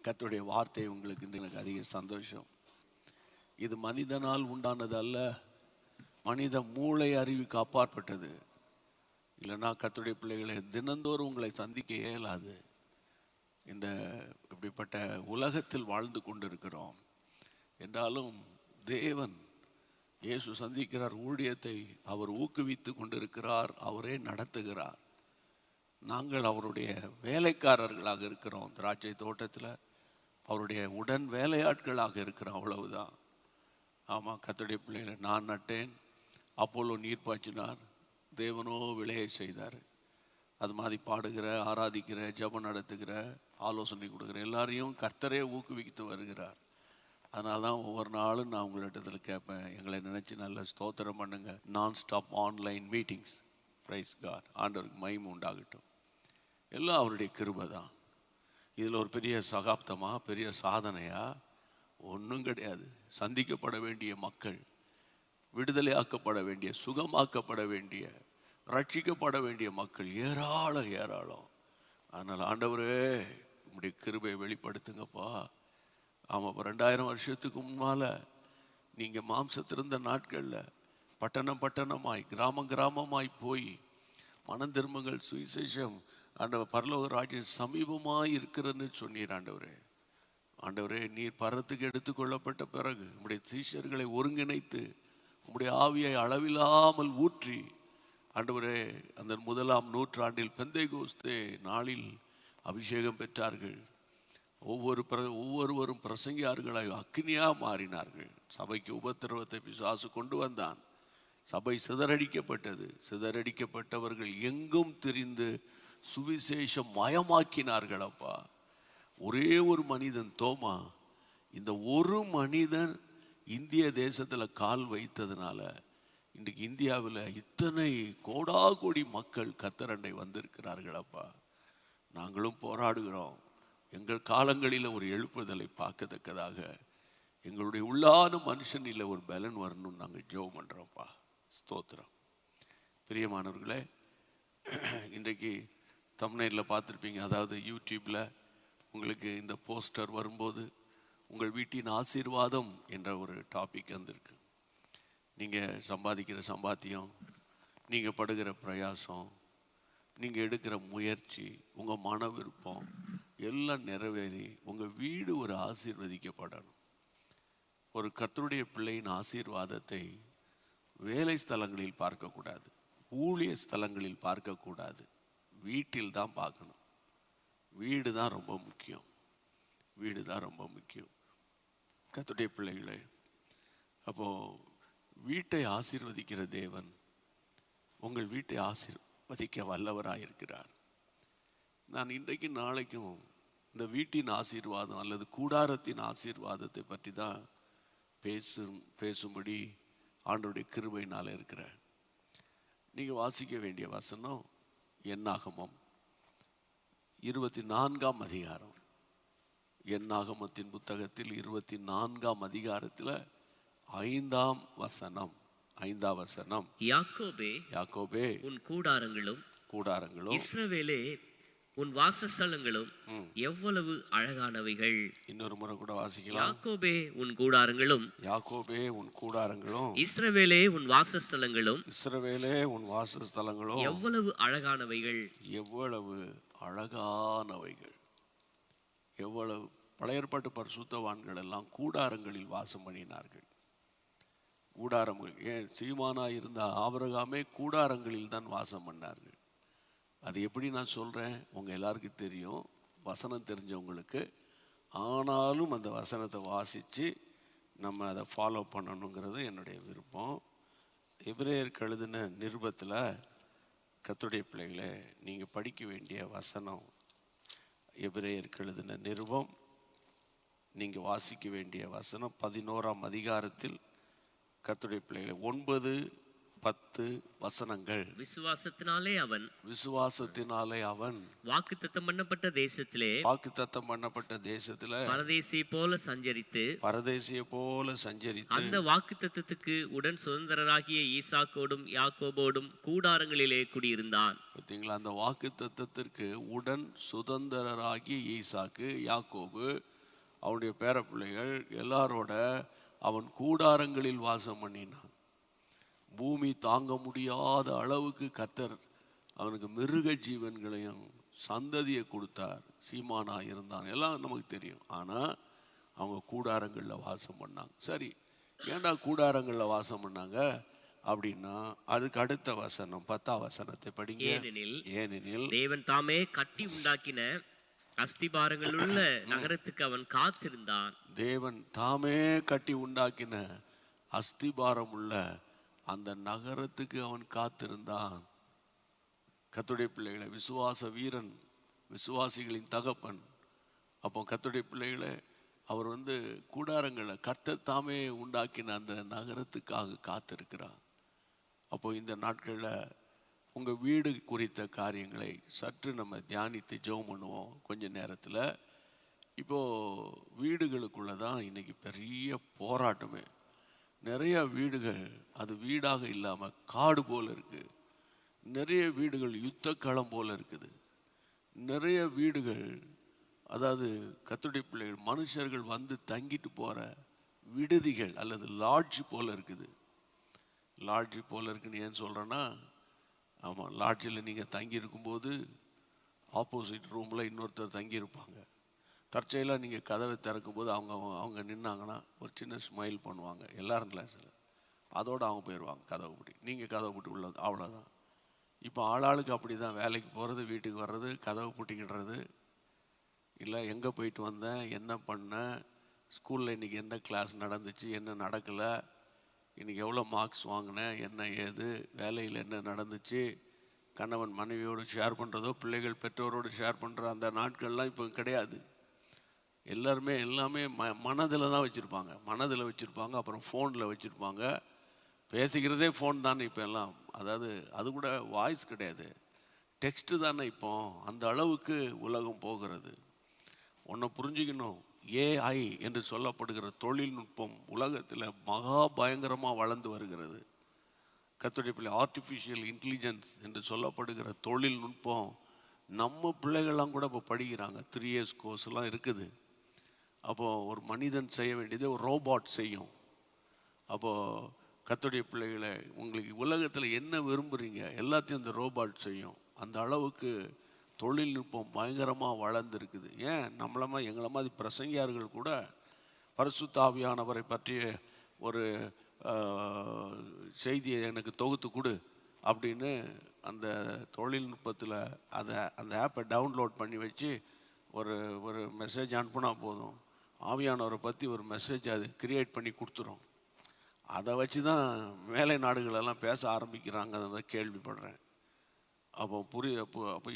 கர்த்தருடைய வார்த்தை உங்களுக்கு எனக்கு அதிக சந்தோஷம். இது மனிதனால் உண்டானது அல்ல, மனித மூளை அறிவுக்கு அப்பாற்பட்டது. இல்லைன்னா கர்த்தருடைய பிள்ளைகளை தினந்தோறும் உங்களை சந்திக்க இயலாது. இந்த இப்படிப்பட்ட உலகத்தில் வாழ்ந்து கொண்டிருக்கிறோம் என்றாலும் தேவன் இயேசு சந்திக்கிறார், ஊழியத்தை அவர் ஊக்குவித்து கொண்டிருக்கிறார், அவரே நடத்துகிறார். நாங்கள் அவருடைய வேலைக்காரர்களாக இருக்கிறோம். திராட்சை தோட்டத்தில் அவருடைய உடன் வேலையாட்களாக இருக்கிறோம், அவ்வளவுதான். ஆமாம், கர்த்தருடைய பிள்ளைகளை நான் நட்டேன், அப்போலோ நீர் பாய்ச்சினார், தேவனோ விளையை செய்தார். அது மாதிரி பாடுகிற, ஆராதிக்கிற, ஜெபம் நடத்துகிற, ஆலோசனை கொடுக்குற எல்லாரையும் கர்த்தரே ஊக்குவித்து வருகிறார். அதனால தான் ஒவ்வொரு நாளும் நான் உங்களிடத்தில் கேட்பேன், எங்களை நினச்சி நல்ல ஸ்தோத்திரம் பண்ணுங்க. நான் stop online meetings. Praise God. ஆண்டவருக்கு மகிமை உண்டாகட்டும். எல்லாம் அவருடைய கிருபை தான். இதில் ஒரு பெரிய சகாப்தமா, பெரிய சாதனையா ஒன்றும் கிடையாது. சந்திக்கப்பட வேண்டிய மக்கள், விடுதலையாக்கப்பட வேண்டிய, சுகமாக்கப்பட வேண்டிய, ரட்சிக்கப்பட வேண்டிய மக்கள் ஏராளம் ஏராளம். அதனால் ஆண்டவரே உங்களுடைய கிருபையை வெளிப்படுத்துங்கப்பா. ஆமாம், 2000 வருஷத்துக்கு முன்னால் நீங்கள் மாம்சத்திருந்த நாட்களில் பட்டணம் பட்டணமாய், கிராமம் கிராமமாய் போய் மனம் திரும்புங்கள், சுவிசேஷம் ஆண்டவர் பரலோக ராஜ்யம் சமீபமாய் இருக்கிறன்னு சொன்னீர். ஆண்டவரே நீர் பரத்துக்கு எடுத்துக்கொள்ளப்பட்ட பிறகு உம்முடைய சீஷர்களை ஒருங்கிணைத்து உம்முடைய ஆவியை அளவில்லாமல் ஊற்றி ஆண்டவரே அந்த 1ஆம் நூற்றாண்டில் பெந்தைகோஸ்தே நாளில் அபிஷேகம் பெற்றார்கள். ஒவ்வொருவரும் பிரசங்கியார்களாய் அக்கினியாக மாறினார்கள். சபைக்கு உபத்திரவத்தை பிசாசு கொண்டு வந்தான். சபை சிதறடிக்கப்பட்டது. சிதறடிக்கப்பட்டவர்கள் எங்கும் திரிந்து சுவிசேஷம் மயமாக்கினார்கள். அப்பா, ஒரே ஒரு மனிதன் தோமா, இந்த ஒரு மனிதன் இந்திய தேசத்தில் கால் வைத்ததுனால இன்றைக்கு இந்தியாவில் இத்தனை கோடாகோடி மக்கள் கர்த்தரண்டை வந்திருக்கிறார்கள். அப்பா, நாங்களும் போராடுகிறோம். எங்கள் காலங்களில் ஒரு எழுப்புதலை பார்க்கத்தக்கதாக எங்களுடைய உள்ளான மனுஷனில் ஒரு பலன் வரணும்னு நாங்கள் ஜெபம் பண்ணுறோம்ப்பா. ஸ்தோத்திரம். பிரியமானவர்களே, இன்றைக்கு தம்ப்நெயிலில் பார்த்துருப்பீங்க, அதாவது யூடியூப்பில் உங்களுக்கு இந்த போஸ்டர் வரும்போது உங்கள் வீட்டின் ஆசீர்வாதம் என்ற ஒரு டாபிக் வந்திருக்கு. நீங்கள் சம்பாதிக்கிற சம்பாத்தியம், நீங்கள் படுகிற பிரயாசம், நீங்கள் எடுக்கிற முயற்சி, உங்கள் மன விருப்பம் எல்லாம் நிறைவேறி உங்கள் வீடு ஒரு ஆசீர்வதிக்கப்படணும். ஒரு கர்த்தருடைய பிள்ளையின் ஆசீர்வாதத்தை வேலை ஸ்தலங்களில் பார்க்கக்கூடாது, ஊழிய ஸ்தலங்களில் பார்க்கக்கூடாது, வீட்டில் தான் பார்க்கணும். வீடு தான் ரொம்ப முக்கியம். வீடு தான் ரொம்ப முக்கியம் கர்த்தருடைய பிள்ளைகளே. அப்போது வீட்டை ஆசீர்வதிக்கிற தேவன் உங்கள் வீட்டை ஆசீர்வதிக்க வல்லவராயிருக்கிறார். நான் இன்றைக்கு நாளைக்கும் இந்த வீட்டின் ஆசீர்வாதம் அல்லது கூடாரத்தின் ஆசீர்வாதத்தை பற்றி தான் பேசும்படி ஆண்டவருடைய கிருபையினால் இருக்கிறேன். நீங்கள் வாசிக்க வேண்டிய வசனம் என்னாகமம் 24ஆம் அதிகாரம். என்னாகமத்தின் புத்தகத்தில் 24ஆம் அதிகாரத்தில் 5ஆம் வசனம். 5ஆம் வசனம், யாக்கோபே உன் கூடாரங்களும் இஸ்ரவேலே உன் வாசஸ்தலங்களும் எவ்வளவு அழகானவைகள். இன்னொரு முறை கூட வாசிக்கலாம். யாக்கோபே உன் கூடாரங்களும் இஸ்ரவேலே உன் வாசஸ்தலங்களும் எவ்வளவு அழகானவைகள். எவ்வளவு பழைய ஏற்பாட்டு பரிசுத்தவான்கள் எல்லாம் கூடாரங்களில் வாசம் பண்ணினார்கள். கூடாரங்கள், ஏன் சீமானா இருந்த ஆபிரகாமே கூடாரங்களில் தான் வாசம் பண்ணார்கள். அது எப்படி நான் சொல்கிறேன், உங்கள் எல்லாருக்கும் தெரியும், வசனம் தெரிஞ்சவங்களுக்கு. ஆனாலும் அந்த வசனத்தை வாசித்து நம்ம அதை ஃபாலோ பண்ணணுங்கிறது என்னுடைய விருப்பம். எபிரேயருக்கு எழுதின நிருபத்தில் கர்த்தருடைய பிள்ளைகளை நீங்கள் படிக்க வேண்டிய வசனம், எபிரேயருக்கு எழுதின நிருபம் நீங்கள் வாசிக்க வேண்டிய வசனம் 11ஆம் அதிகாரத்தில் கர்த்தருடைய பிள்ளைகளை 9, 10 வசனங்கள். விசுவாசத்தினாலே அவன் வாக்குத்தத்தம் பண்ணப்பட்ட தேசத்திலே பரதேசியை போல சஞ்சரித்து அந்த வாக்குத்தத்தத்துக்கு உடன் சுதந்திரராகிய ஈசாக்கோடும் யாக்கோபோடும் கூடாரங்களிலே குடியிருந்தான். பார்த்தீங்களா, அந்த வாக்குத்தத்தத்திற்கு உடன் சுதந்திரராகிய ஈசாக்கு, யாக்கோபு அவனுடைய பேரப்பிள்ளைகள் எல்லாரோட அவன் கூடாரங்களில் வாசம் பண்ணினான். பூமி தாங்க முடியாத அளவுக்கு கர்த்தர் அவனுக்கு மிருக ஜீவன்களையும் சந்ததியை கொடுத்தார். சீமானா இருந்தான், எல்லாம் நமக்கு தெரியும். ஆனால் அவங்க கூடாரங்களில் வாசம் பண்ணாங்க. சரி, ஏன்டா கூடாரங்களில் வாசம் பண்ணாங்க அப்படின்னா, அதுக்கு அடுத்த வசனம் 10ஆம் வசனத்தை படிங்க. ஏனெனில் தேவன் தாமே கட்டி உண்டாக்கின அஸ்திபாரங்களுள்ள நகரத்துக்கு அவன் காத்திருந்தான். தேவன் தாமே கட்டி உண்டாக்கின அஸ்திபாரம் உள்ள அந்த நகரத்துக்கு அவன் காத்திருந்தான். கர்த்தருடைய பிள்ளைகளை, விசுவாச வீரன், விசுவாசிகளின் தகப்பன். அப்போ கர்த்தருடைய பிள்ளைகளை அவர் கூடாரங்களை கர்த்தர் தாமே உண்டாக்கின அந்த நகரத்துக்காக காத்திருக்கிறார். அப்போ இந்த நாட்களில் உங்கள் வீடு குறித்த காரியங்களை சற்று நம்ம தியானித்து ஜெபம் பண்ணுவோம் கொஞ்ச நேரத்தில். இப்போது வீடுகளுக்குள்ளே தான் இன்றைக்கி பெரிய போராட்டமே. நிறைய வீடுகள் அது வீடாக இல்லாமல் காடு போல் இருக்குது. நிறைய வீடுகள் யுத்த களம் போல் இருக்குது. நிறைய வீடுகள் அதாவது கர்த்தருடைய பிள்ளைகள் மனுஷர்கள் தங்கிட்டு போகிற விடுதிகள் அல்லது லாட்ஜ் போல் இருக்குது. லாட்ஜ் போல் இருக்குன்னு ஏன் சொல்கிறேன்னா, ஆமாம், லாட்ஜில் நீங்கள் தங்கியிருக்கும்போது ஆப்போசிட் ரூமில் இன்னொருத்தர் தங்கியிருப்பாங்க. தற்செயலாக நீங்கள் கதவை திறக்கும்போது அவங்க நின்னாங்கன்னா ஒரு சின்ன ஸ்மைல் பண்ணுவாங்க எல்லாரும் கிளாஸில். அதோடு அவங்க போயிடுவாங்க கதவை பூட்டி. நீங்கள் கதவை பூட்டி உள்ள, அவ்வளோதான். இப்போ ஆளாளுக்கு அப்படி தான், வேலைக்கு போகிறது, வீட்டுக்கு வர்றது, கதவை பூட்டிக்கிடுறது. இல்லை எங்கே போயிட்டு வந்தேன், என்ன பண்ணேன், ஸ்கூலில் இன்றைக்கி எந்த கிளாஸ் நடந்துச்சு, என்ன நடக்கலை, இன்றைக்கி எவ்வளோ மார்க்ஸ் வாங்கினேன், என்ன ஏது, வேலையில் என்ன நடந்துச்சு, கணவன் மனைவியோடு ஷேர் பண்ணுறதோ பிள்ளைகள் பெற்றோரோடு ஷேர் பண்ணுற அந்த நாட்கள்லாம் இப்போ கிடையாது. எல்லாமே மனதில் தான் வச்சுருப்பாங்க, மனதில் வச்சுருப்பாங்க. அப்புறம் ஃபோனில் வச்சுருப்பாங்க. பேசிக்கிறதே ஃபோன் தானே இப்போ எல்லாம். அதாவது அது கூட வாய்ஸ் கிடையாது, டெக்ஸ்ட்டு தானே இப்போ. அந்த அளவுக்கு உலகம் போகிறது. ஒன்றை புரிஞ்சுக்கணும், ஏஐ என்று சொல்லப்படுகிற தொழில்நுட்பம் உலகத்தில் மகா பயங்கரமாக வளர்ந்து வருகிறது. கர்த்தருடைய பிள்ளை, ஆர்டிஃபிஷியல் இன்டெலிஜென்ஸ் என்று சொல்லப்படுகிற தொழில்நுட்பம் நம்ம பிள்ளைகள்லாம் கூட இப்போ படிக்கிறாங்க. 3 years கோர்ஸ்லாம் இருக்குது. அப்போது ஒரு மனிதன் செய்ய வேண்டியதை ஒரு ரோபாட் செய்யும். அப்போது கர்த்தருடைய பிள்ளைகளை, உங்களுக்கு உலகத்தில் என்ன விரும்புகிறீங்க எல்லாத்தையும் அந்த ரோபாட் செய்யும். அந்த அளவுக்கு தொழில்நுட்பம் பயங்கரமாக வளர்ந்துருக்குது. ஏன் எங்களை மாதிரி பிரசங்கியார்கள் கூட பரிசுத்த ஆவியானவரை பற்றிய ஒரு செய்தியை எனக்கு தொகுத்து கொடு அப்படின்னு அந்த தொழில்நுட்பத்தில் அந்த ஆப்பை டவுன்லோட் பண்ணி வச்சு ஒரு மெசேஜ் அனுப்புனா போதும், ஆவியானவரை பற்றி ஒரு மெசேஜ் அது கிரியேட் பண்ணி கொடுத்துரும். அதை வச்சு தான் மேலை நாடுகளெல்லாம் பேச ஆரம்பிக்கிறாங்க. அதை கேள்விப்படுறேன். அப்போ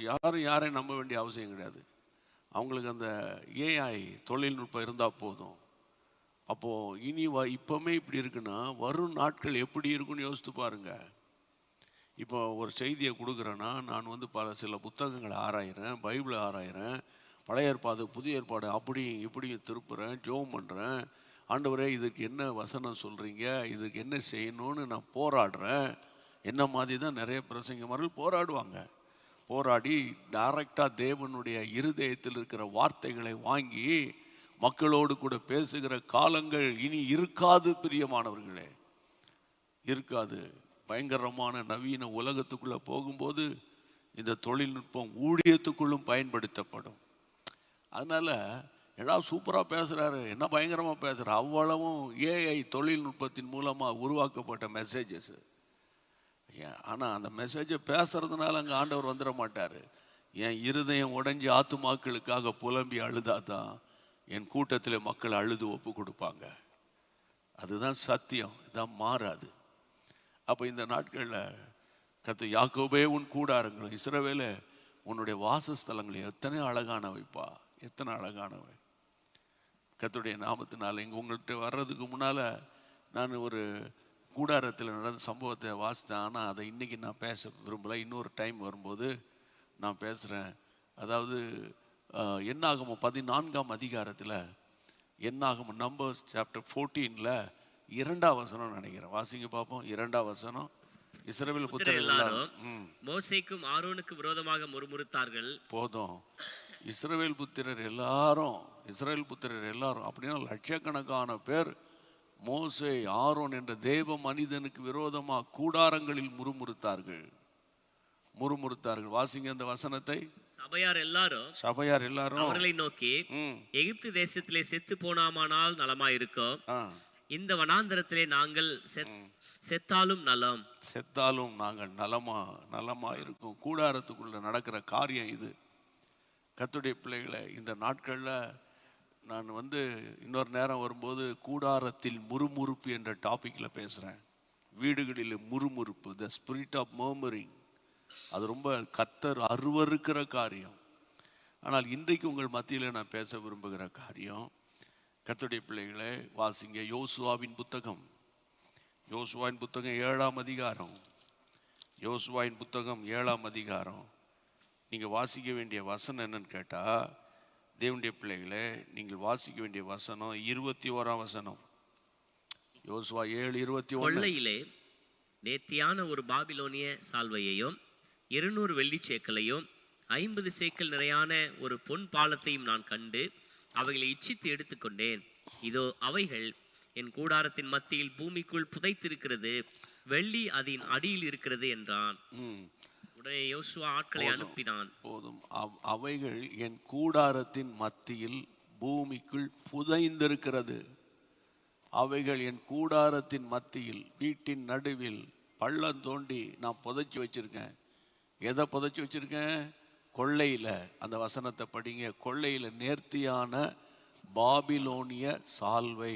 யாரையும் நம்ப வேண்டிய அவசியம் கிடையாது. அவங்களுக்கு அந்த ஏஐ தொழில்நுட்பம் இருந்தால் போதும். அப்போது இப்போவுமே இப்படி இருக்குன்னா வரும் நாட்கள் எப்படி இருக்குன்னு யோசித்து பாருங்கள். இப்போ ஒரு செய்தியை கொடுக்குறேன்னா நான் சில புத்தகங்களை ஆராயிறேன், பைபிளை ஆராயிறேன், பழைய ஏற்பாடு புதிய ஏற்பாடு அப்படியும் இப்படியும் திருப்புறேன், ஜெபம் பண்ணுறேன். ஆண்டவரே இதுக்கு என்ன வசனம் சொல்கிறீங்க, இதுக்கு என்ன செய்யணும்னு நான் போராடுறேன். என்ன மாதிரி தான் நிறைய பிரசங்கமார்கள் போராடுவாங்க. போராடி டைரக்டாக தேவனுடைய இருதயத்தில் இருக்கிற வார்த்தைகளை வாங்கி மக்களோடு கூட பேசுகிற காலங்கள் இனி இருக்காது பிரியமானவர்களே, இருக்காது. பயங்கரமான நவீன உலகத்துக்குள்ளே போகும்போது இந்த தொழில்நுட்பம் ஊழியத்துக்குள்ளும் பயன்படுத்தப்படும். அதனால் ஏதாவது சூப்பராக பேசுகிறாரு, என்ன பயங்கரமாக பேசுகிறார், அவ்வளவும் ஏஐ தொழில்நுட்பத்தின் மூலமாக உருவாக்கப்பட்ட மெசேஜஸ். ஆனால் அந்த மெசேஜை பேசுறதுனால அங்கே ஆண்டவர் வந்துட மாட்டார். என் இருதயம் உடைஞ்சி ஆத்துமாக்களுக்காக புலம்பி அழுதாதான் என் கூட்டத்தில் மக்கள் அழுது ஒப்பு கொடுப்பாங்க. அதுதான் சத்தியம், இதுதான் மாறாது. அப்போ இந்த நாட்களில் கர்த்தர், யாக்கோபே உன் கூடாரங்களும் இஸ்ரவேலே உன்னுடைய வாசஸ்தலங்களையும் எத்தனை அழகானவைப்பா, எத்தனை அழகானவை. கர்த்தருடைய நாமத்தினால இங்கே உங்கள்கிட்ட வர்றதுக்கு முன்னால் நான் ஒரு கூடாரத்தில் நடந்த சம்பவத்தை வாசித்தேன். ஆனால் அதை இன்றைக்கி நான் பேச விரும்பலை, இன்னொரு டைம் வரும்போது நான் பேசுகிறேன். அதாவது என்னாகமம் 14ஆம் அதிகாரத்தில், என்னாகமம் நம்பர்ஸ் சாப்டர் 14ல் 2ஆம் வசனம் நினைக்கிறேன், வாசிங்க பார்ப்போம். 2ஆம் வசனம். இஸ்ரவேல் புத்திரர் எல்லாரும் மோசேக்கும் ஆரோனுக்கு விரோதமாக முறுமுறுத்தார்கள். போதும், இஸ்ரவேல் புத்திரர் எல்லாரும் அப்படின்னா லட்சக்கணக்கான பேர் மோசே ஆரோன் என்ற தேவ மனிதனுக்கு விரோதமாக கூடாரங்களில் முறுமுறுத்தார்கள். வாசிங்க அந்த வசனத்தை. சபையார் எல்லாரும் அவர்களை நோக்கி, எகிப்து தேசத்திலே செத்து போனாமானால் நலமாயிருக்கும், இந்த வனாந்தரத்திலே நாங்கள் செத்தாலும் நாங்கள் நலமா இருக்கும். கூடாரத்துக்குள்ள நடக்கிற காரியம் இது. கர்த்தருடைய பிள்ளைகளை, இந்த நாட்கள்ல நான் இன்னொரு நேரம் வரும்போது கூடாரத்தில் முறுமுறுப்பு என்ற டாபிக்ல பேசுறேன். வீடுகளில் முறுமுறுப்பு, த ஸ்பிரிட் ஆஃப் மர்மரிங், அது ரொம்ப கர்த்தர் அருவருக்கிற காரியம். ஆனால் இன்றைக்கு உங்கள் மத்தியில் நான் பேச விரும்புகிற காரியம், கர்த்தருடைய பிள்ளைகளை வாசிங்க யோசுவாவின் புத்தகம் 7ஆம் அதிகாரம். யோசுவாவின் புத்தகம் 7ஆம் அதிகாரம். நீங்கள் வாசிக்க வேண்டிய வசனம் என்னன்னு கேட்டால், தேவனுடைய பிள்ளைகளை நீங்கள் வாசிக்க வேண்டிய வசனம் 21ஆம் வசனம். யோசுவா 7:21. கொள்ளையிலே நேர்த்தியான ஒரு பாபிலோனிய சால்வையையும் 200 வெள்ளி சேக்கலையும் 50 சேக்கல் நிறையான ஒரு பொன் பாலத்தையும் நான் கண்டு அவைகளை இச்சித்து எடுத்துக்கொண்டேன். இதோ அவைகள் என் கூடாரத்தின் மத்தியில் பூமிக்குள் புதைத்திருக்கிறது, வெள்ளி அதன் அடியில் இருக்கிறது என்றான். உடனே யோசுவா ஆட்களை அனுப்பினான். போதும், அவைகள் என் கூடாரத்தின் மத்தியில் பூமிக்குள் புதைந்திருக்கிறது. அவைகள் என் கூடாரத்தின் மத்தியில், வீட்டின் நடுவில் பள்ளம் தோண்டி நான் புதைச்சி வச்சிருக்கேன். எதை புதைச்சி வச்சிருக்கேன்? கொள்ளையில. அந்த வசனத்தை படிங்க. கொள்ளையில நேர்த்தியான பாபிலோனிய சால்வை.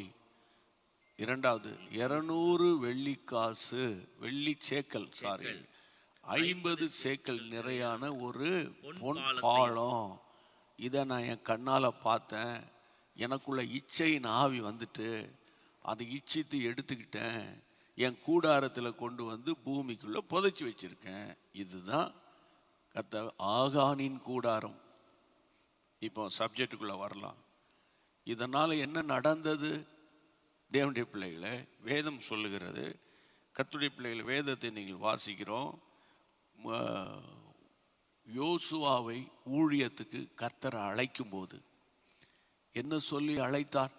இரண்டாவது 200 வெள்ளி சேக்கல் 50 சேக்கல் நிறையான ஒரு பொன் பாலம். இதை நான் என் கண்ணால் பார்த்தேன். எனக்குள்ள இச்சையின் ஆவி வந்துட்டு அதை இச்சித்து எடுத்துக்கிட்டேன். என் கூடாரத்தில் கொண்டு பூமிக்குள்ள புதைச்சி வச்சிருக்கேன். இதுதான் ஆகானின் கூடாரம். இப்போ சப்ஜெக்டுக்குள்ள வரலாம். இதனால என்ன நடந்தது? தேவனுடைய பிள்ளைகளை, வேதம் சொல்லுகிறது, கர்த்தருடைய பிள்ளைகளை, வேதத்தை நீங்கள் வாசிக்கிறோம். யோசுவாவை ஊழியத்துக்கு கர்த்தர் அழைக்கும் போது என்ன சொல்லி அழைத்தார்?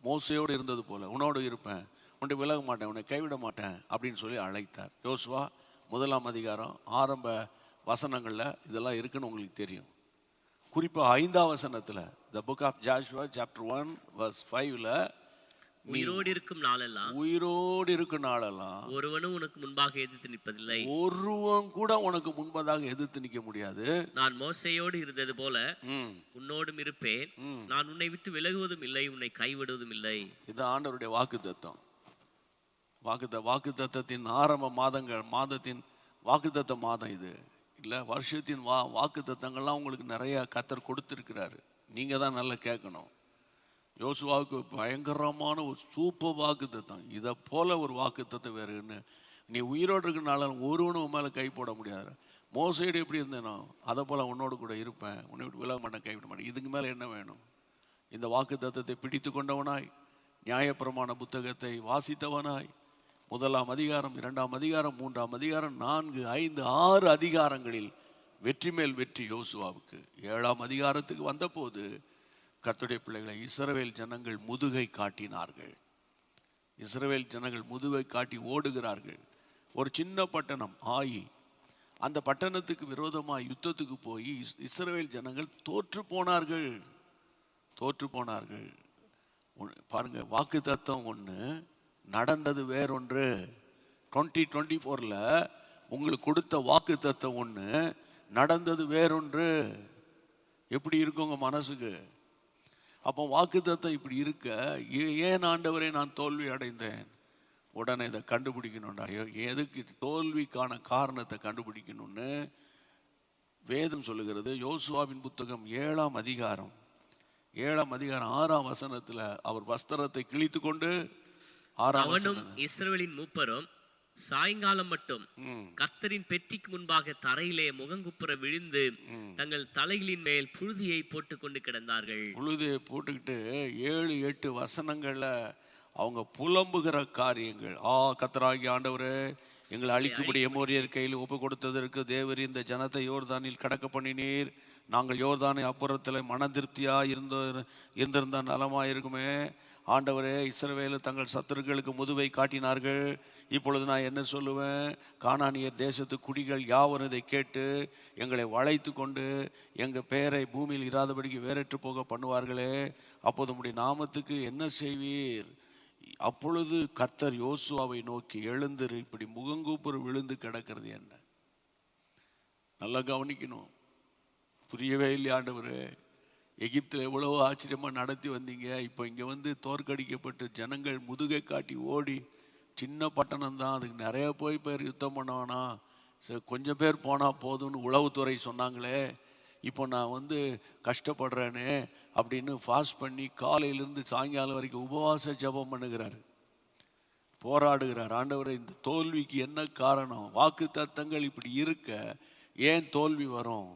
மோசையோடு இருந்தது போல உன்னோடு இருப்பேன், உன்னை விலக மாட்டேன், உன்னை கைவிட மாட்டேன் அப்படின்னு சொல்லி அழைத்தார். யோசுவா 1ஆம் அதிகாரம் ஆரம்ப வசனங்களில் இதெல்லாம் இருக்குன்னு உங்களுக்கு தெரியும். குறிப்பாக 5ஆம் வசனத்தில், the book of Joshua chapter 1 verse 5ல, உயிரோடு இருக்கும் நாளெல்லாம் ஒருவனும் உனக்கு முன்பாக எதிர்த்து நிற்பதில்லை, ஒருவன் கூட உனக்கு முன்பதாக எதிர்த்து நிற்க முடியாது. நான் மோசையோடு இருந்தது போல உன்னோடும் இருப்பேன், நான் உன்னை விட்டு விலகுவதும் இல்லை, உன்னை கைவிடுவதும் இல்லை. இது ஆண்டவருடைய வாக்குத்தத்தம். வாக்குத்தத்தத்தின் ஆரம்ப மாதத்தின் வாக்குத்தத்த மாதம் இது இல்லை. வருஷத்தின் வாக்குத்தத்தங்கள்லாம் உங்களுக்கு நிறைய கர்த்தர் கொடுத்துருக்கிறாரு. நீங்கள் தான் நல்லா கேட்கணும். யோசுவாவுக்கு பயங்கரமான ஒரு சூப்பர் வாக்குத்தத்தம். இதை போல ஒரு வாக்குத்தத்தம் வேறுன்னு நீ உயிரோடு இருக்கனால ஒருவனும் மேலே கை போட முடியாது. மோசையோடு எப்படி இருந்தேனோ அதை போல் உன்னோடு கூட இருப்பேன், உன்னை விட்டு விலக மாட்டேன், கைவிட மாட்டேன். இதுக்கு மேலே என்ன வேணும்? இந்த வாக்குத்தத்தத்தை பிடித்து கொண்டவனாய், நியாயப்பிரமாண புத்தகத்தை வாசித்தவனாய், 1ஆம் அதிகாரம் 2ஆம் அதிகாரம் 3ஆம் அதிகாரம் 4, 5, 6 அதிகாரங்களில் வெற்றி மேல் வெற்றி யோசுவாவுக்கு. 7ஆம் அதிகாரத்துக்கு வந்தபோது கர்த்தருடைய பிள்ளைகளை, இஸ்ரவேல் ஜனங்கள் முதுகை காட்டினார்கள். இஸ்ரவேல் ஜனங்கள் முதுகை காட்டி ஓடுகிறார்கள். ஒரு சின்ன பட்டணம் ஆயி, அந்த பட்டணத்துக்கு விரோதமாக யுத்தத்துக்கு போய் இஸ்ரவேல் ஜனங்கள் தோற்று போனார்கள். பாருங்க, வாக்கு தத்தம் ஒன்று, நடந்தது வேறொன்று. 2024ல் உங்களுக்கு கொடுத்த வாக்கு தத்தம் ஒன்று, நடந்தது வேறொன்று. எப்படி இருக்கும் உங்க மனசுக்கு? அப்போ வாக்கு தத்தம் இப்படி இருக்க, ஏன் ஆண்டவரே நான் தோல்வி அடைந்தேன்? உடனே இதை கண்டுபிடிக்கணும்டா. எதுக்கு தோல்விக்கான காரணத்தை கண்டுபிடிக்கணும்னு வேதம் சொல்லுகிறது. யோசுவாவின் புத்தகம் 7ஆம் அதிகாரம் 6ஆம் வசனத்துல, அவர் வஸ்திரத்தை கிழித்து கொண்டு, அவனும் இஸ்ரவேலின் மூப்பரும் சாயங்காலம் மட்டும் கர்த்தரின் பெட்டிக்கு முன்பாக தரையிலே முகங்குப்புற விழுந்து தங்கள் தலைகளின் மேல் புழுதியை போட்டுக் கொண்டு கிடந்தார்கள். புழுதியை போட்டுக்கிட்டு 7-8 வசனங்கள்ல அவங்க புலம்புகிற காரியங்கள். கர்த்தராகிய ஆண்டவரே, எங்களை அழிக்கும்படி எமோரியர் கையில் ஒப்பு கொடுத்ததற்கு தேவர் இந்த ஜனத்தை யோர்தானில் கடக்க பண்ணினீர். நாங்கள் யோர்தானை அப்புறத்தில் மன திருப்தியாக இருந்திருந்தால் நலமாக இருக்குமே. ஆண்டவரே, இஸ்ரவேல் தங்கள் சத்துருக்களுக்கு முதுவை காட்டினார்கள். இப்பொழுது நான் என்ன சொல்லுவேன்? கானானியர் தேசத்து குடிகள் யாவரும் இதை கேட்டு எங்களை வளைத்து கொண்டு எங்கள் பெயரை பூமியில் இராதபடிக்கு வேறற்று போக பண்ணுவார்களே. அப்போது உம்முடைய நாமத்துக்கு என்ன செய்வீர்? அப்பொழுது கர்த்தர் யோசுவாவை நோக்கி, எழுந்திரு, இப்படி முகங்கூப்புறு விழுந்து கிடக்கிறது என்ன? நல்லா கவனிக்கணும். புரியவே இல்லை ஆண்டவரே. எகிப்தில் எவ்வளவோ ஆச்சரியமாக நடத்தி வந்தீங்க. இப்போ இங்கே வந்து தோற்கடிக்கப்பட்டு ஜனங்கள் முதுகை காட்டி ஓடி, சின்ன பட்டணம் தான், அதுக்கு நிறைய பேர் யுத்தம் பண்ணவானா, கொஞ்சம் பேர் போனால் போதும்னு உளவுத்துறை சொன்னாங்களே. இப்போ நான் வந்து கஷ்டப்படுறேனே அப்படின்னு ஃபாஸ்ட் பண்ணி காலையிலேருந்து சாயங்காலம் வரைக்கும் உபவாச ஜெபம் பண்ணுகிறார், போராடுகிறார். ஆண்டவரே, இந்த தோல்விக்கு என்ன காரணம்? வாக்கு தத்தங்கள் இப்படி இருக்க ஏன் தோல்வி வரும்?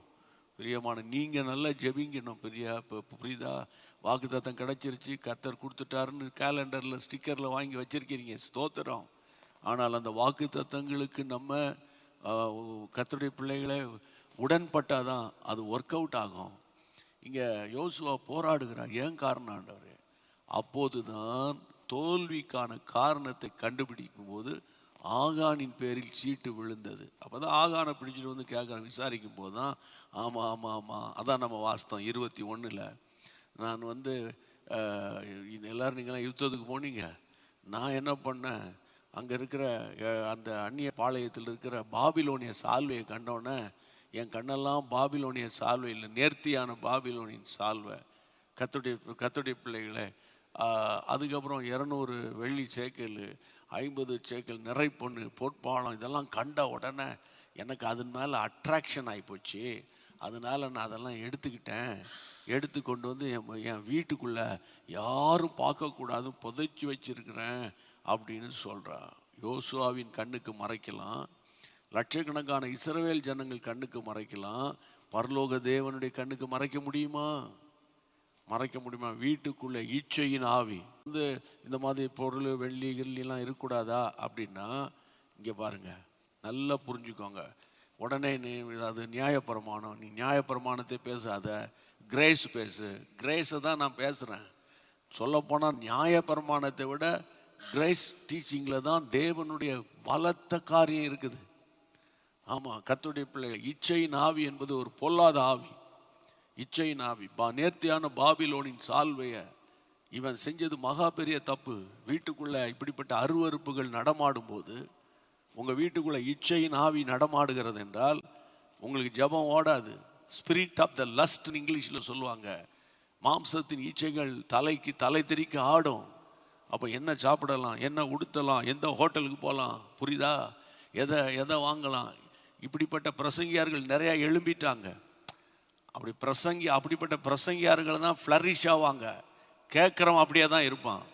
பிரியமான, நீங்கள் நல்லா ஜெபிங்கணும். புரியுதா? வாக்கு தத்தம் கிடச்சிருச்சு, கர்த்தர் கொடுத்துட்டாருன்னு கேலண்டரில் ஸ்டிக்கரில் வாங்கி வச்சிருக்கிறீங்க, ஸ்தோத்திரம். ஆனால் அந்த வாக்கு தத்தங்களுக்கு நம்ம கர்த்தருடைய பிள்ளைகளை உடன்பட்டாதான் அது ஒர்க் அவுட் ஆகும். இங்கே யோசுவா போராடுகிறார். ஏன் காரணம் ஆண்டவரே? அப்போது தான் தோல்விக்கான காரணத்தை கண்டுபிடிக்கும் போது ஆகானின் பேரில் சீட்டு விழுந்தது. அப்போ தான் ஆகானை பிடிச்சிட்டு வந்து கேட்குறேன், விசாரிக்கும் போது தான் ஆமாம் ஆமாம் ஆமாம், அதான் நம்ம வாஸ்தவம். 21 நான் வந்து எல்லோரும் நீங்களாம் யுத்தத்துக்கு போனீங்க, நான் என்ன பண்ணேன், அங்கே இருக்கிற அந்த அந்நிய பாளையத்தில் இருக்கிற பாபிலோனிய சால்வையை கண்டோன்னே என் கண்ணெல்லாம் பாபிலோனிய சால்வை இல்லை, நேர்த்தியான பாபிலோனியின் சால்வை. கர்த்தருடைய பிள்ளைகளை, அதுக்கப்புறம் 200 வெள்ளி சேக்கல், 50 சேக்கல் நிறை பொண்ணு, பொற்பாலம், இதெல்லாம் கண்ட உடனே எனக்கு அதன் மேலே அட்ராக்ஷன் ஆகிப்போச்சு. அதனால் நான் அதெல்லாம் எடுத்து கொண்டு வந்து என் வீட்டுக்குள்ளே யாரும் பார்க்கக்கூடாது புதைச்சி வச்சிருக்கிறேன் அப்படின்னு சொல்கிறான். யோசுவாவின் கண்ணுக்கு மறைக்கலாம், லட்சக்கணக்கான இஸ்ரவேல் ஜனங்கள் கண்ணுக்கு மறைக்கலாம், பரலோக தேவனுடைய கண்ணுக்கு மறைக்க முடியுமா? வீட்டுக்குள்ளே இச்சையின் ஆவி வந்து இந்த மாதிரி பொருள் வெள்ளி கிள்ளிலாம் இருக்கக்கூடாதா அப்படின்னா, இங்கே பாருங்க, நல்லா புரிஞ்சுக்கோங்க. உடனே நீ அது நியாயப்பிரமாணம், நீ நியாயப்பிரமாணத்தை பேசாத, கிரேஸ் பேசு. கிரேஸை தான் நான் பேசுகிறேன். சொல்லப்போனால் நியாயப்பிரமாணத்தை விட கிரேஸ் டீச்சிங்கில் தான் தேவனுடைய பலத்த காரியம் இருக்குது. ஆமாம், கர்த்தருடைய பிள்ளைகள், இச்சையின் ஆவி என்பது ஒரு பொல்லாத ஆவி. இச்சையின் ஆவி, நேர்த்தியான பாபிலோனின் சால்வையை இவன் செஞ்சது மகா பெரிய தப்பு. வீட்டுக்குள்ளே இப்படிப்பட்ட அருவருப்புகள் நடமாடும் போது, உங்கள் வீட்டுக்குள்ளே இச்சையின் ஆவி நடமாடுகிறது என்றால் உங்களுக்கு ஜெபம் ஓடாது. ஸ்பிரிட் ஆஃப் த லஸ்ட்னு இங்கிலீஷில் சொல்லுவாங்க. மாம்சத்தின் இச்சைகள் தலை தெறிக்க ஆடும். அப்போ என்ன சாப்பிடலாம், என்ன உடுத்தலாம், எந்த ஹோட்டலுக்கு போகலாம், புரியுதா, எதை வாங்கலாம், இப்படிப்பட்ட பிரசங்கியார்கள் நிறையா எழும்பிட்டாங்க. அப்படிப்பட்ட பிரசங்கியார்கள் தான் ஃப்ளரிஷ் ஆவாங்க. கேட்குறவன் அப்படியே தான் இருப்பான்.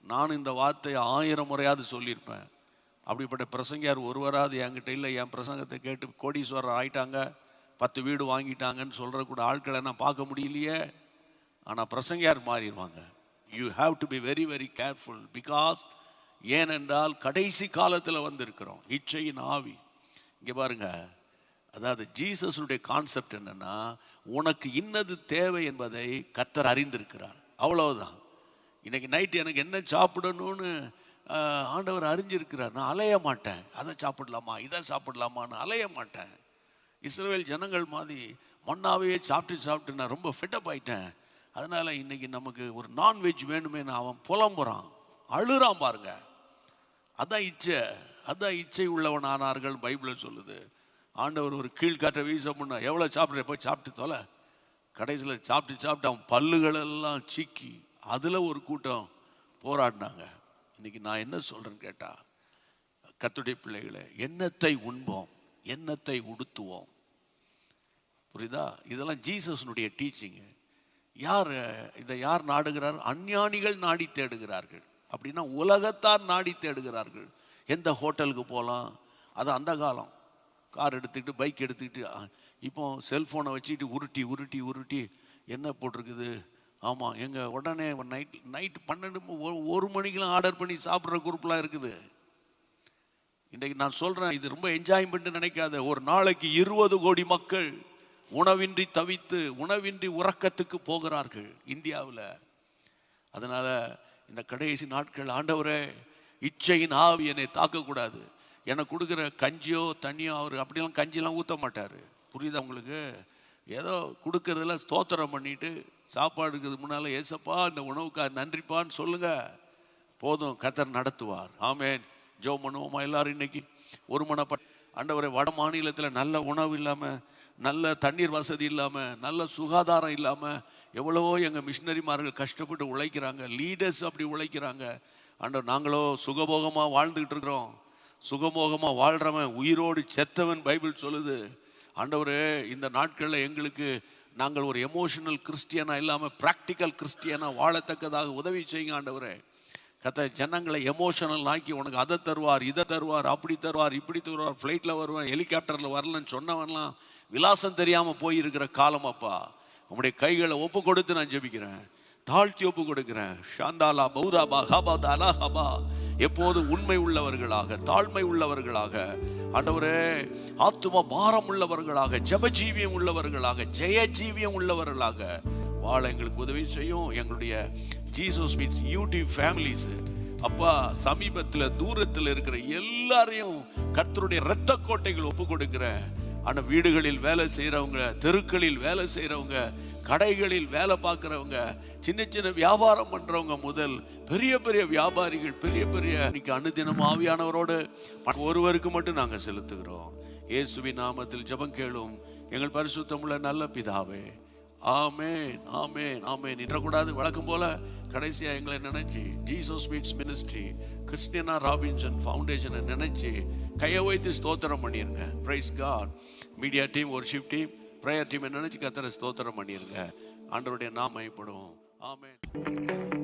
நான் இந்த வார்த்தையை 1000 முறையாவது சொல்லியிருப்பேன். அப்படிப்பட்ட பிரசங்கியார் ஒருவராது என்கிட்ட இல்லை, என் பிரசங்கத்தை கேட்டு கோடீஸ்வரர் ஆயிட்டாங்க, 10 வீடு வாங்கிட்டாங்கன்னு சொல்கிற கூட ஆட்களை நான் பார்க்க முடியலையே. ஆனால் பிரசங்கியார் மாறிடுவாங்க. You have to be very very careful. Because ஏனென்றால் கடைசி காலத்தில் வந்திருக்கிறோம். இச்சையின் ஆவி. இங்கே பாருங்க, அதாவது ஜீசஸுடைய கான்செப்ட் என்னன்னா, உனக்கு இன்னது தேவை என்பதை கர்த்தர் அறிந்திருக்கிறார், அவ்வளவுதான். இன்னைக்கு நைட்டு எனக்கு என்ன சாப்பிடணும்னு ஆண்டவர் அறிஞ்சிருக்கிறார். நான் அலைய மாட்டேன், அதை சாப்பிடலாமா இதை சாப்பிடலாமான்னு அலைய மாட்டேன். இஸ்ரவேல் ஜனங்கள் மாதிரி மண்ணாவே சாப்பிட்டு நான் ரொம்ப ஃபிட்டப் ஆயிட்டேன், அதனால இன்னைக்கு நமக்கு ஒரு நான்வெஜ் வேணுமே, அவன் புலம்புறான், அழுறான். பாருங்க, அதான் இச்சை உள்ளவன் ஆனார்கள் பைபிள் சொல்லுது. ஆண்டவர் ஒரு கீழ்காற்றை வீச முன்னா, எவ்வளோ சாப்பிட்ற போய் சாப்பிட்டு தொலை. கடைசியில் சாப்பிட்டு அவன் பல்லுகளெல்லாம் சீக்கி அதில் ஒரு கூட்டம் போராடினாங்க. இன்னைக்கு நான் என்ன சொல்கிறேன்னு கேட்டால், கர்த்தருடைய பிள்ளைகளை, எண்ணத்தை உண்போம், எண்ணத்தை உடுத்துவோம். புரியுதா? இதெல்லாம் ஜீசஸ்னுடைய டீச்சிங்கு. இதை யார் நாடுகிறார்? அஞ்ஞானிகள் நாடி தேடுகிறார்கள். அப்படின்னா உலகத்தார் நாடி தேடுகிறார்கள். எந்த ஹோட்டலுக்கு போகலாம், அது அந்த காலம். கார் எடுத்துக்கிட்டு பைக் எடுத்துக்கிட்டு இப்போ செல்ஃபோனை வச்சுக்கிட்டு உருட்டி என்ன போட்டிருக்குது. ஆமாம், எங்கள் உடனே நைட்டு 12 மணிக்கெலாம் ஆர்டர் பண்ணி சாப்பிட்ற குரூப்லாம் இருக்குது. இன்றைக்கு நான் சொல்கிறேன், இது ரொம்ப என்ஜாய்மெண்ட்டு நினைக்காத. ஒரு நாளைக்கு 20 கோடி மக்கள் உணவின்றி தவித்து உணவின்றி உறக்கத்துக்கு போகிறார்கள் இந்தியாவில். அதனால இந்த கடைசி நாட்கள் ஆண்டவரே இச்சையின் ஆவி என்னை தாக்கக்கூடாது. எனக்கு கொடுக்குற கஞ்சியோ தண்ணியோ அவர் அப்படிலாம் கஞ்சிலாம் ஊற்ற மாட்டார். புரியுதா உங்களுக்கு? ஏதோ கொடுக்கறதுல ஸ்தோத்திரம் பண்ணிட்டு சாப்பாடுக்கு முன்னால் ஏசப்பா இந்த உணவுக்காக நன்றிப்பான்னு சொல்லுங்க, போதும், கர்த்தர் நடத்துவார். ஆமேன். ஜோ பண்ணுவோமா எல்லாரும்? இன்னைக்கு ஒரு மனப்பட்ட ஆண்டவரே, வட மாநிலத்தில் நல்ல உணவு இல்லாமல், நல்ல தண்ணீர் வசதி இல்லாமல், நல்ல சுகாதாரம் இல்லாமல் எவ்வளவோ எங்கள் மிஷினரிமார்கள் கஷ்டப்பட்டு உழைக்கிறாங்க. லீடர்ஸ் அப்படி உழைக்கிறாங்க. ஆண்டவர், நாங்களோ சுகபோகமாக வாழ்ந்துக்கிட்டு இருக்கிறோம். சுகபோகமாக வாழ்கிறவன் உயிரோடு செத்தவன் பைபிள் சொல்லுது. ஆண்டவரே, இந்த நாட்களில் எங்களுக்கு நாங்கள் ஒரு எமோஷனல் கிறிஸ்டியனாக இல்லாமல் ப்ராக்டிக்கல் கிறிஸ்டியனாக வாழத்தக்கதாக உதவி செய்யுங்க ஆண்டவரே. கர்த்தர் ஜனங்களை எமோஷனல் ஆக்கி உனக்கு அதை தருவார், இதை தருவார், அப்படி தருவார், இப்படி தருவார், ஃப்ளைட்டில் வருவேன், ஹெலிகாப்டரில் வரலன்னு சொன்னவன்லாம் விலாசம் தெரியாமல் போயிருக்கிற காலம் அப்பா. உங்களுடைய கைகளை ஒப்பு கொடுத்து நான் ஜெபிக்கிறேன், தாழ்த்தி ஒப்பு கொடுக்கிறேன். ஷாந்தாலா பௌதாபா ஹபாதாலா ஹபா, எப்போது உண்மை உள்ளவர்களாக, தாழ்மை உள்ளவர்களாக, ஆண்டவரே ஆத்தும பாரம் உள்ளவர்களாக, ஜபஜீவியம் உள்ளவர்களாக, ஜெய ஜீவியம் உள்ளவர்களாக வாழ எங்களுக்கு உதவி செய்யும். எங்களுடைய ஜீசஸ் மீட்ஸ் யூடியூப் ஃபேமிலிஸ் அப்பா, சமீபத்தில் தூரத்தில் இருக்கிற எல்லாரையும் கர்த்தருடைய இரத்த கோட்டைகள் ஒப்பு கொடுக்கிறேன். ஆனால் வீடுகளில் வேலை செய்கிறவங்க, தெருக்களில் வேலை செய்கிறவங்க, கடைகளில் வேலை பார்க்குறவங்க, சின்ன சின்ன வியாபாரம் பண்ணுறவங்க முதல் பெரிய பெரிய வியாபாரிகள், பெரிய பெரிய இன்னைக்கு அனுதினம் ஆவியானவரோடு ஒருவருக்கு மட்டும் நாங்கள் செலுத்துகிறோம். இயேசுவின் நாமத்தில் ஜெபம் கேளும் எங்கள் பரிசுத்தமுள்ள நல்ல பிதாவே. ஆமேன், ஆமேன், ஆமேன். நின்றக்கூடாது. வழக்கம் போல கடைசியாக எங்களை நினைச்சு Jesus meets ministry Christiana Robinson ஃபவுண்டேஷனை நினைச்சு கையை வைத்து ஸ்தோத்திரம் பண்ணிருங்க. Praise God. Media team, worship team, prayer டீமை நினைச்சு கர்த்தரை ஸ்தோத்திரம் பண்ணிருங்க. ஆண்டவருடைய நாமம் மகிமைப்படும். ஆமென்.